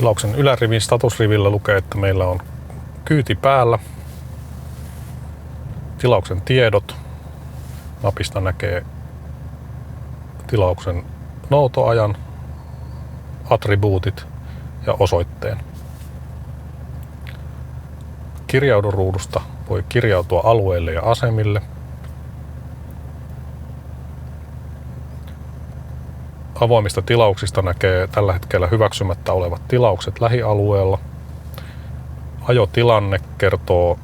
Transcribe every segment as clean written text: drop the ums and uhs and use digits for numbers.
Tilauksen ylärivin statusrivillä lukee, että meillä on kyyti päällä. Tilauksen tiedot. Napista näkee tilauksen noutoajan, attribuutit ja osoitteen. Kirjauduruudusta voi kirjautua alueille ja asemille. Avoimista tilauksista näkee tällä hetkellä hyväksymättä olevat tilaukset lähialueella. Ajotilanne kertoo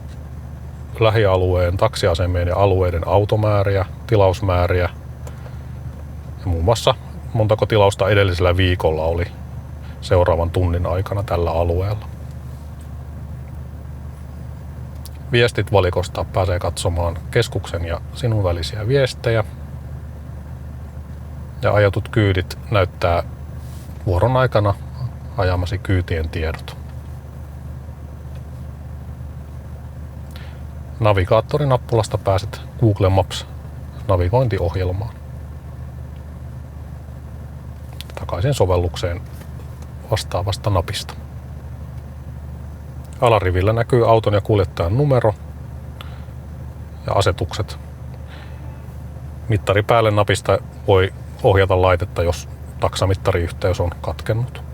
lähialueen taksiasemien ja alueiden automääriä, tilausmääriä ja muun muassa montako tilausta edellisellä viikolla oli seuraavan tunnin aikana tällä alueella. Viestit valikosta pääsee katsomaan keskuksen ja sinun välisiä viestejä. Ja ajatut kyydit näyttää vuoron aikana ajamasi kyytien tiedot. Navigaattorinappulasta pääset Google Maps-navigointiohjelmaan. Takaisin sovellukseen vastaavasta napista. Alarivillä näkyy auton ja kuljettajan numero ja asetukset. Mittari päälle napista voi ohjata laitetta, jos taksamittari-yhteys on katkennut.